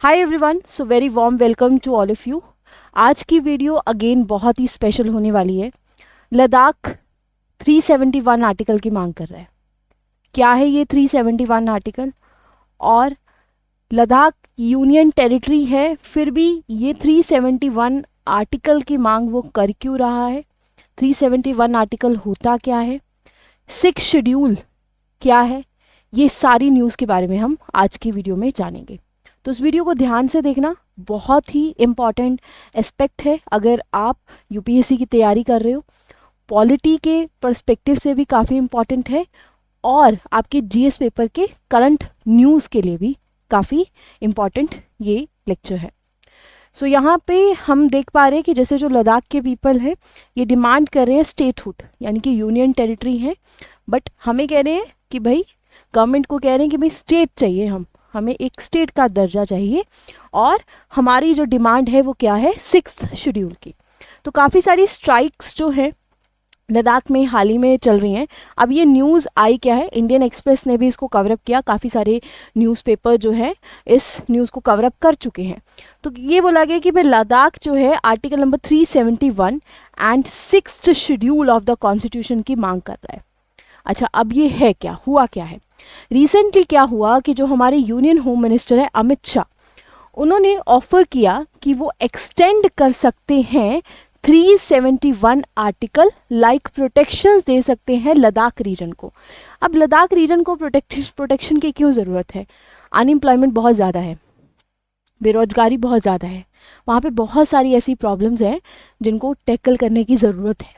Hi everyone, so very warm welcome to all of you. आज की video again बहुत ही special होने वाली है। लद्दाख 371 आर्टिकल की मांग कर रहा है। क्या है ये 371 आर्टिकल? और लद्दाख यूनियन टेरिटरी है, फिर भी ये 371 आर्टिकल की मांग वो कर क्यों रहा है? 371 आर्टिकल होता क्या है? 6 शेड्यूल क्या है? ये सारी न्यूज़ के बारे में हम आज की वीडियो में जानेंगे। तो इस वीडियो को ध्यान से देखना, बहुत ही इम्पॉर्टेंट एस्पेक्ट है। अगर आप यूपीएससी की तैयारी कर रहे हो, पॉलिटी के पर्सपेक्टिव से भी काफ़ी इम्पॉर्टेंट है और आपके जीएस पेपर के करंट न्यूज़ के लिए भी काफ़ी इम्पॉर्टेंट ये लेक्चर है। सो यहाँ पे हम देख पा रहे हैं कि जैसे जो लद्दाख के पीपल है ये डिमांड कर रहे हैं स्टेटहुड, यानी कि यूनियन टेरिटरी है, बट हमें कह रहे हैं कि भाई गवर्नमेंट को कह रहे हैं कि भाई स्टेट चाहिए, हमें एक स्टेट का दर्जा चाहिए। और हमारी जो डिमांड है वो क्या है? 6th शेड्यूल की। तो काफ़ी सारी स्ट्राइक्स जो है लद्दाख में हाल ही में चल रही हैं। अब ये न्यूज़ आई क्या है, इंडियन एक्सप्रेस ने भी इसको कवरअप किया, काफ़ी सारे न्यूज़पेपर जो है इस न्यूज़ को कवरअप कर चुके हैं। तो ये बोला गया कि भाई लद्दाख जो है article number 371 and 6th schedule of the constitution की मांग कर रहा है। अच्छा, अब ये है क्या, हुआ क्या है? रिसेंटली क्या हुआ कि जो हमारे यूनियन होम मिनिस्टर है अमित शाह, उन्होंने ऑफर किया कि वो एक्सटेंड कर सकते हैं 371 आर्टिकल, लाइक प्रोटेक्शंस दे सकते हैं लद्दाख रीजन को। अब लद्दाख रीजन को प्रोटेक्शन की क्यों ज़रूरत है? अनएम्प्लॉयमेंट बहुत ज़्यादा है, बेरोजगारी बहुत ज़्यादा है, वहाँ पे बहुत सारी ऐसी प्रॉब्लम्स हैं जिनको टैकल करने की ज़रूरत है।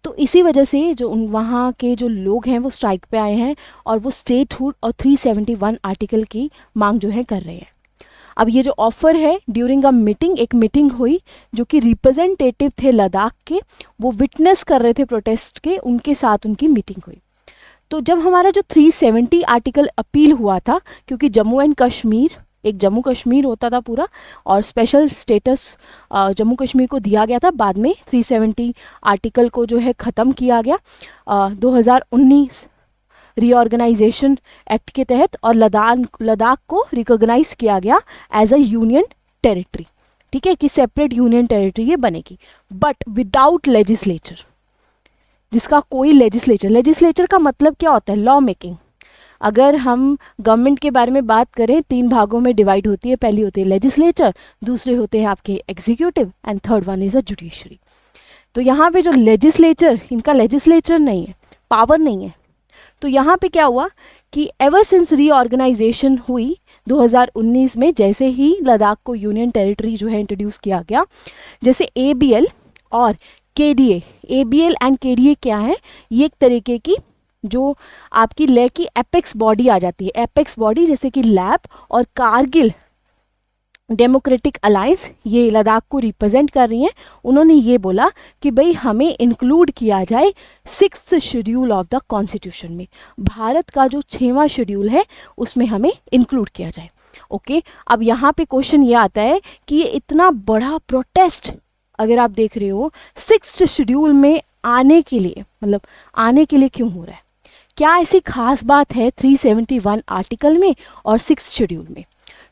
तो इसी वजह से जो वहाँ के जो लोग हैं वो स्ट्राइक पे आए हैं और वो स्टेटहुड और 371 आर्टिकल की मांग जो है कर रहे हैं। अब ये जो ऑफर है, ड्यूरिंग अ मीटिंग, एक मीटिंग हुई जो कि रिप्रेजेंटेटिव थे लद्दाख के, वो विटनेस कर रहे थे प्रोटेस्ट के, उनके साथ उनकी मीटिंग हुई। तो जब हमारा जो 370 आर्टिकल अपील हुआ था, क्योंकि जम्मू एंड कश्मीर, एक जम्मू कश्मीर होता था पूरा और स्पेशल स्टेटस जम्मू कश्मीर को दिया गया था, बाद में 370 आर्टिकल को जो है ख़त्म किया गया 2019 रीऑर्गेनाइजेशन एक्ट के तहत, और लद्दाख को रिकॉग्नाइज किया गया एज अ यूनियन टेरिटरी। ठीक है, कि सेपरेट यूनियन टेरिटरी ये बनेगी, बट विदाउट लेजिस्लेचर, जिसका कोई लेजिस्लेचर का मतलब क्या होता है? Law making. अगर हम गवर्नमेंट के बारे में बात करें, 3 भागों में डिवाइड होती है। पहली होती है लेजिस्लेचर, दूसरे होते हैं आपके executive, and third one is a judiciary. तो यहाँ पे जो लेजिस्लेचर, इनका लेजिस्लेचर नहीं है, पावर नहीं है। तो यहाँ पे क्या हुआ कि एवर सिंस रीऑर्गेनाइजेशन हुई 2019 में, जैसे ही लद्दाख को यूनियन टेरिटरी जो है इंट्रोड्यूस किया गया, जैसे ABL और KDA, ABL एंड KDA क्या है? ये एक तरीके की जो आपकी ले की एपेक्स बॉडी आ जाती है। एपेक्स बॉडी जैसे कि लैब और कारगिल डेमोक्रेटिक अलायंस, ये लद्दाख को रिप्रेजेंट कर रही हैं। उन्होंने ये बोला कि भाई हमें इंक्लूड किया जाए 6th schedule of the constitution में, भारत का जो 6वां शेड्यूल है उसमें हमें इंक्लूड किया जाए। ओके, अब यहाँ पे क्वेश्चन ये आता है कि ये इतना बड़ा प्रोटेस्ट अगर आप देख रहे हो 6th शेड्यूल में आने के लिए, मतलब आने के लिए क्यों हो रहा है? क्या ऐसी खास बात है 371 आर्टिकल में और 6th शेड्यूल में?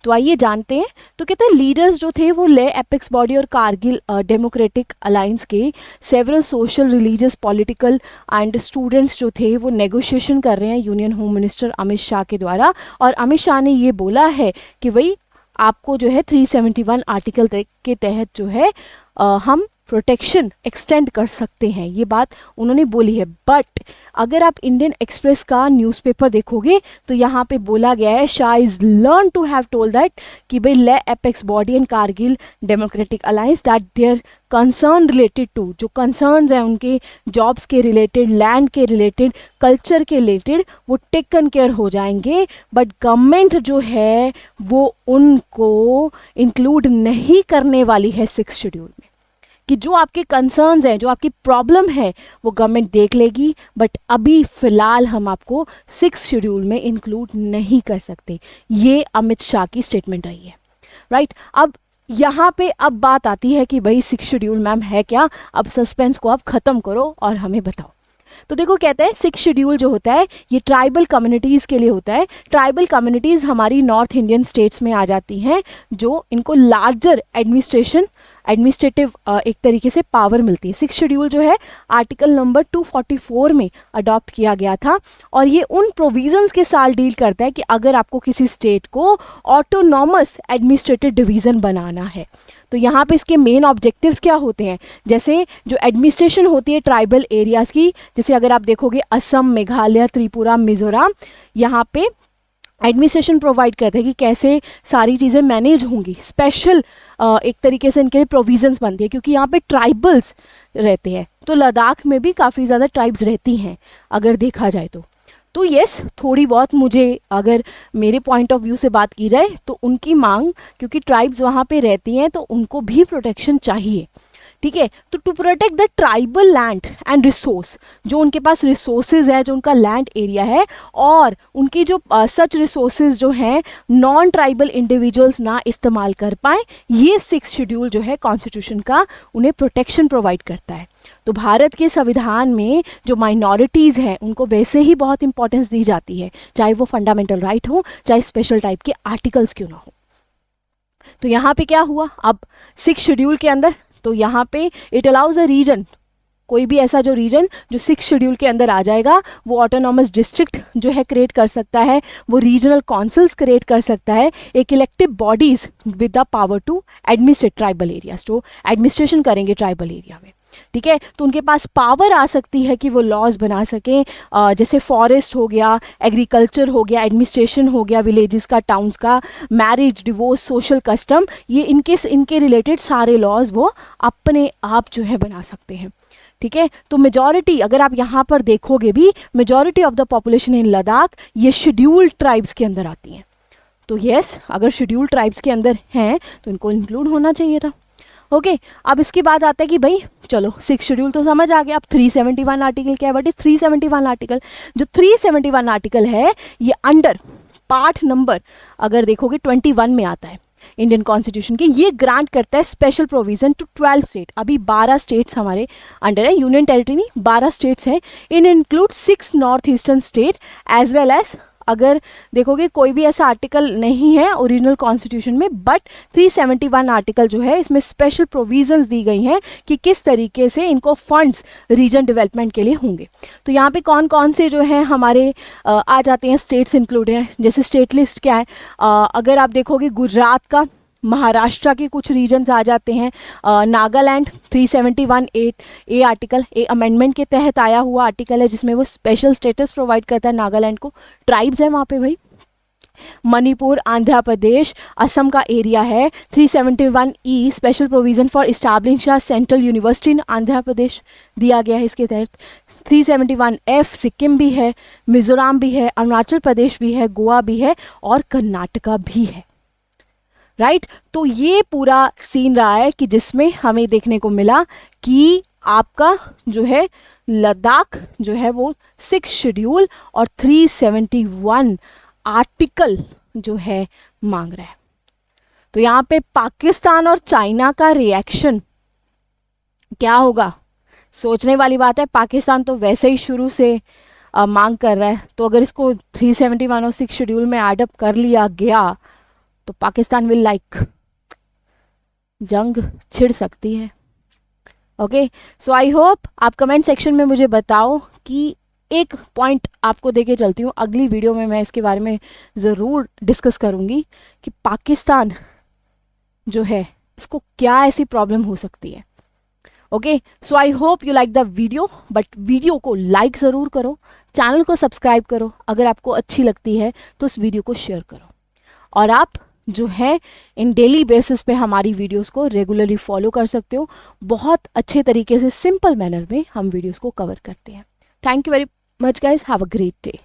तो आइए जानते हैं। तो कहते हैं लीडर्स जो थे वो ले एपेक्स बॉडी और कारगिल डेमोक्रेटिक अलायंस के several social, religious, political and students जो थे वो नेगोशिएशन कर रहे हैं union home minister Amit Shah के द्वारा। और अमित शाह ने ये बोला है कि भाई आपको जो है 371 आर्टिकल के तहत जो है हम प्रोटेक्शन एक्सटेंड कर सकते हैं, ये बात उन्होंने बोली है। बट अगर आप इंडियन एक्सप्रेस का न्यूज़पेपर देखोगे तो यहाँ पे बोला गया है Shah is learn to have told that कि भाई Leh Apex Body and Kargil Democratic Alliance that their concern related to, जो कंसर्न्स हैं उनके जॉब्स के रिलेटेड, लैंड के रिलेटेड, कल्चर के रिलेटेड, वो टेकन केयर हो जाएंगे। बट गवर्नमेंट जो है वो उनको इंक्लूड नहीं करने वाली है 6th शेड्यूल में, कि जो आपके कंसर्न्स हैं, जो आपकी प्रॉब्लम है वो गवर्नमेंट देख लेगी, बट अभी फ़िलहाल हम आपको 6th शेड्यूल में इंक्लूड नहीं कर सकते। ये अमित शाह की स्टेटमेंट रही है, राइट। अब यहाँ पे अब बात आती है कि भाई 6th शेड्यूल मैम है क्या? अब सस्पेंस को आप ख़त्म करो और हमें बताओ। तो देखो कहता है 6 शेड्यूल जो होता है ये ट्राइबल कम्युनिटीज़ के लिए होता है। ट्राइबल कम्युनिटीज़ हमारी नॉर्थ इंडियन स्टेट्स में आ जाती हैं, जो इनको लार्जर एडमिनिस्ट्रेटिव एक तरीके से पावर मिलती है। 6 शेड्यूल जो है आर्टिकल नंबर 244 में अडॉप्ट किया गया था, और ये उन प्रोविजंस के साथ डील करता है कि अगर आपको किसी स्टेट को ऑटोनॉमस एडमिनिस्ट्रेटिव डिवीज़न बनाना है तो यहाँ पे इसके मेन ऑब्जेक्टिव्स क्या होते हैं। जैसे जो एडमिनिस्ट्रेशन होती है ट्राइबल एरियाज़ की, जैसे अगर आप देखोगे असम, मेघालय, त्रिपुरा, मिजोरम, यहाँ पे एडमिनिस्ट्रेशन प्रोवाइड करते हैं कि कैसे सारी चीज़ें मैनेज होंगी। स्पेशल एक तरीके से इनके प्रोविजंस बनती है क्योंकि यहाँ पे ट्राइबल्स रहते हैं, तो लद्दाख में भी काफ़ी ज़्यादा ट्राइब्स रहती हैं अगर देखा जाए तो यस, थोड़ी बहुत मुझे अगर मेरे पॉइंट ऑफ व्यू से बात की जाए तो उनकी मांग, क्योंकि ट्राइब्स वहाँ पे रहती हैं तो उनको भी प्रोटेक्शन चाहिए, ठीक है। तो to protect the tribal land and resource, जो उनके पास रिसोर्सेज है, जो उनका लैंड एरिया है, और उनकी जो सच रिसोर्सेज जो हैं नॉन ट्राइबल इंडिविजुअल्स ना इस्तेमाल कर पाए, ये 6 शेड्यूल जो है कॉन्स्टिट्यूशन का उन्हें प्रोटेक्शन प्रोवाइड करता है। तो भारत के संविधान में जो माइनॉरिटीज़ हैं उनको वैसे ही बहुत इंपॉर्टेंस दी जाती है, चाहे वो फंडामेंटल राइट हो, चाहे स्पेशल टाइप के आर्टिकल्स क्यों ना हो। तो यहाँ पे क्या हुआ, अब 6 शेड्यूल के अंदर, तो यहाँ पे इट अलाउज अ रीजन, कोई भी ऐसा जो रीजन जो 6 शेड्यूल के अंदर आ जाएगा वो ऑटोनॉमस डिस्ट्रिक्ट जो है क्रिएट कर सकता है, वो रीजनल काउंसिल्स क्रिएट कर सकता है, एक elective bodies with the power to administrate tribal areas, जो एडमिनिस्ट्रेशन करेंगे ट्राइबल एरिया में, ठीक है। तो उनके पास पावर आ सकती है कि वो लॉज बना सकें, जैसे फॉरेस्ट हो गया, एग्रीकल्चर हो गया, एडमिनिस्ट्रेशन हो गया, विलेजेस का, टाउन्स का, मैरिज, डिवोर्स, सोशल कस्टम, ये इनके रिलेटेड सारे लॉज वो अपने आप जो है बना सकते हैं, ठीक है। तो मेजॉरिटी, अगर आप यहाँ पर देखोगे भी, majority of the population in Ladakh ये शेड्यूल्ड ट्राइब्स के अंदर आती हैं। तो यस, अगर शेड्यूल्ड ट्राइब्स के अंदर हैं तो इनको इंक्लूड होना चाहिए था। ओके, अब इसके बाद आता है कि भाई चलो 6 शेड्यूल तो समझ आ गया, अब 371 आर्टिकल क्या है। बट इस 371 आर्टिकल, जो 371 आर्टिकल है, ये अंडर पार्ट नंबर अगर देखोगे 21 में आता है इंडियन कॉन्स्टिट्यूशन की। ये ग्रांट करता है स्पेशल प्रोविजन टू 12 स्टेट। अभी 12 स्टेट्स हमारे अंडर है, यूनियन टेरिटरी नहीं, 12 स्टेट्स हैं। इन include 6 north eastern state as well as, अगर देखोगे कोई भी ऐसा आर्टिकल नहीं है ओरिजिनल कॉन्स्टिट्यूशन में, बट 371 आर्टिकल जो है इसमें स्पेशल प्रोविजंस दी गई हैं कि किस तरीके से इनको फंड्स रीजन डेवलपमेंट के लिए होंगे। तो यहाँ पे कौन कौन से जो है हमारे आ जाते हैं, स्टेट्स इंक्लूड हैं। जैसे स्टेट लिस्ट क्या है, अगर आप देखोगे गुजरात का, महाराष्ट्र के कुछ रीजन्स आ जाते हैं, नागालैंड 371 ए आर्टिकल, ए अमेंडमेंट के तहत आया हुआ आर्टिकल है जिसमें वो स्पेशल स्टेटस प्रोवाइड करता है नागालैंड को, ट्राइब्स है वहाँ पे भाई। मणिपुर, आंध्र प्रदेश, असम का एरिया है। 371 E special provision for establish central university in Andhra Pradesh दिया गया है इसके तहत। 371 एफ सिक्किम भी है, मिजोरम भी है, अरुणाचल प्रदेश भी है, गोवा भी है और कर्नाटका भी है, राइट। तो ये पूरा सीन रहा है कि जिसमें हमें देखने को मिला कि आपका जो है लद्दाख जो है वो 6 शेड्यूल और 371 आर्टिकल जो है मांग रहा है। तो यहाँ पे पाकिस्तान और चाइना का रिएक्शन क्या होगा, सोचने वाली बात है। पाकिस्तान तो वैसे ही शुरू से मांग कर रहा है, तो अगर इसको 371 और 6 शेड्यूल में एडअप कर लिया गया तो पाकिस्तान विल लाइक जंग छिड़ सकती है। ओके, सो आई होप आप कमेंट सेक्शन में मुझे बताओ कि एक पॉइंट आपको देके चलती हूँ, अगली वीडियो में मैं इसके बारे में ज़रूर डिस्कस करूँगी कि पाकिस्तान जो है इसको क्या ऐसी प्रॉब्लम हो सकती है। Okay, so I hope you like the video, but video को लाइक ज़रूर करो, चैनल को सब्सक्राइब करो, अगर आपको अच्छी लगती है तो उस वीडियो को शेयर करो, और आप जो है इन डेली बेसिस पे हमारी वीडियोस को रेगुलरली फॉलो कर सकते हो। बहुत अच्छे तरीके से सिंपल मैनर में हम वीडियोस को कवर करते हैं। Thank you very much guys, have a great day.